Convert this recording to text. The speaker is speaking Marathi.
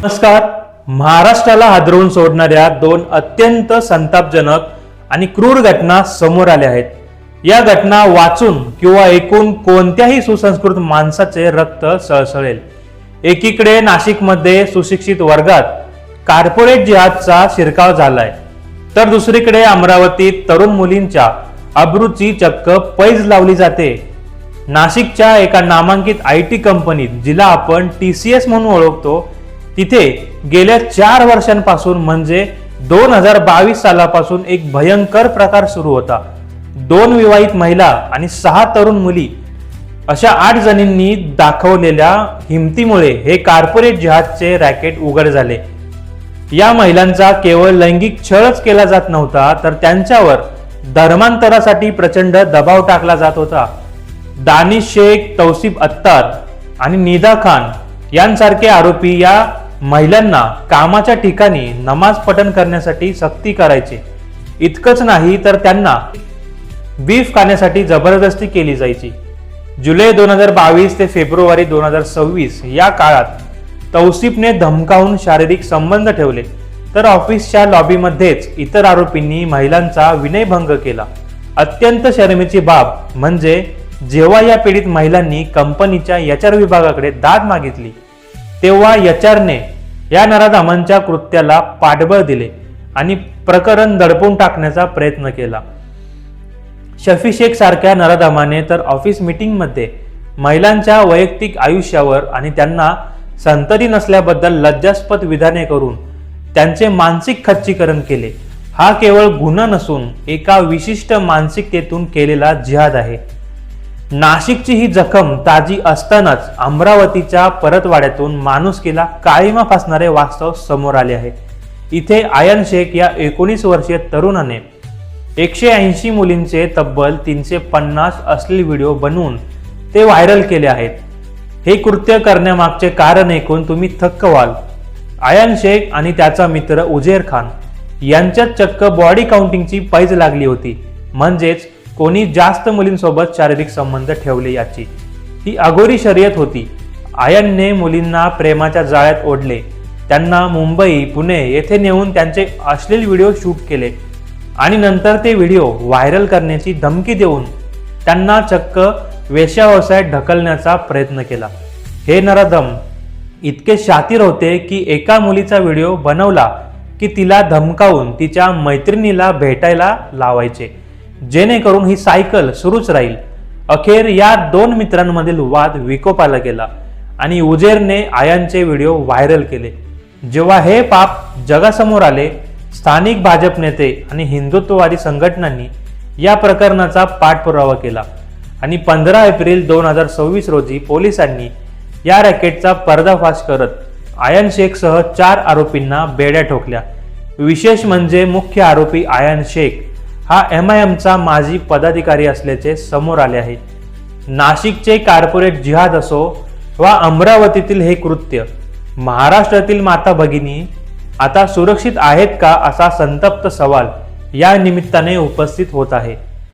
नमस्कार. महाराष्ट्राला हादरवून सोडणाऱ्या दोन अत्यंत संतापजनक आणि क्रूर घटना समोर आल्या आहेत. या घटना वाचून किंवा ऐकून कोणत्याही सुसंस्कृत माणसाचे रक्त सळसळेल. एकीकडे नाशिकमध्ये सुशिक्षित वर्गात कॉर्पोरेट जिहादचा शिरकाव झालाय, तर दुसरीकडे अमरावतीत तरुण मुलींच्या अब्रूची चक्क पैज लावली जाते. नाशिकच्या एका नामांकित IT कंपनीत, जिला आपण TCS म्हणून ओळखतो, तिथे गेल्या 4 वर्षांपासून म्हणजे 2022 सालापासून एक भयंकर प्रकार सुरू होता. 2 विवाहित महिला आणि 6 तरुण मुली अशा 8 जणींनी दाखवलेल्या हिमतीमुळे हे कॉर्पोरेट जिहादचे रॅकेट उघड झाले. या महिलांचा केवळ लैंगिक छळच केला जात नव्हता, तर त्यांच्यावर धर्मांतरासाठी प्रचंड दबाव टाकला जात होता. दानिश शेख, तौसिफ अत्तार आणि निदा खान यांसारखे आरोपी या महिलांना कामाच्या ठिकाणी नमाज पठण करण्यासाठी सक्ती करायचे. इतकंच नाही, तर त्यांना बीफ खाण्यासाठी जबरदस्ती केली जायची. जुलै 2022 ते फेब्रुवारी 2026 या काळात तौसिफने धमकावून शारीरिक संबंध ठेवले, तर ऑफिसच्या लॉबीमध्येच इतर आरोपींनी महिलांचा विनयभंग केला. अत्यंत शरमेची बाब म्हणजे जेव्हा या पीडित महिलांनी कंपनीच्या HR विभागाकडे दाद मागितली, तेव्हा HRने या नराधमांच्या कृत्याला पाठबळ दिले आणि प्रकरण दडपून टाकण्याचा प्रयत्न केला. शफी शेख सारख्या नराधमाने तर ऑफिस मीटिंगमध्ये महिलांच्या वैयक्तिक आयुष्यावर आणि त्यांना संतती नसल्याबद्दल लज्जास्पद विधाने करून त्यांचे मानसिक खच्चीकरण केले. हा केवळ गुन्हा नसून एका विशिष्ट मानसिकतेतून केलेला जिहाद आहे. नाशिकची ही जखम ताजी असतानाच अमरावतीच्या परतवाड्यातून माणुसकीला काळिमा फासणारे वास्तव समोर आले आहे. इथे आयन शेख या 19 वर्षीय तरुणाने 180 मुलींचे तब्बल 350 अश्लील व्हिडिओ बनवून ते व्हायरल केले आहेत. हे कृत्य करण्यामागचे कारण ऐकून तुम्ही थक्क व्हाल. आयन शेख आणि त्याचा मित्र उजेर खान यांच्यात चक्क बॉडी काउंटिंगची पैज लागली होती. म्हणजेच कोणी जास्त मुलींसोबत शारीरिक संबंध ठेवले याची ही अघोरी शर्यत होती. आयनने मुलींना प्रेमाच्या जाळ्यात ओढले, त्यांना मुंबई, पुणे येथे नेऊन त्यांचे अश्लील व्हिडिओ शूट केले आणि नंतर ते व्हिडिओ व्हायरल करण्याची धमकी देऊन त्यांना चक्क वेश्याव्यवसायात ढकलण्याचा प्रयत्न केला. हे नराधम इतके शातीर होते की एका मुलीचा व्हिडिओ बनवला की तिला धमकावून तिच्या मैत्रिणीला भेटायला लावायचे, जेणेकरून ही सायकल सुरूच राहील. अखेर या 2 मित्रांमधील वाद विकोपाला गेला आणि उजेरने आयनचे व्हिडिओ व्हायरल केले. जेव्हा हे पाप जगासमोर आले, स्थानिक भाजप नेते आणि हिंदुत्ववादी संघटनांनी या प्रकरणाचा पाठपुरावा केला आणि 15 एप्रिल 2026 रोजी पोलिसांनी या रॅकेटचा पर्दाफाश करत आयन शेखसह 4 आरोपींना बेड्या ठोकल्या. विशेष म्हणजे मुख्य आरोपी आयन शेख हा MIMचा माजी पदाधिकारी असल्याचे समोर आले आहे. नाशिकचे कॉर्पोरेट जिहाद असो वा अमरावतीतील हे कृत्य, महाराष्ट्रातील माता भगिनी आता सुरक्षित आहेत का, असा संतप्त सवाल या निमित्ताने उपस्थित होत आहे.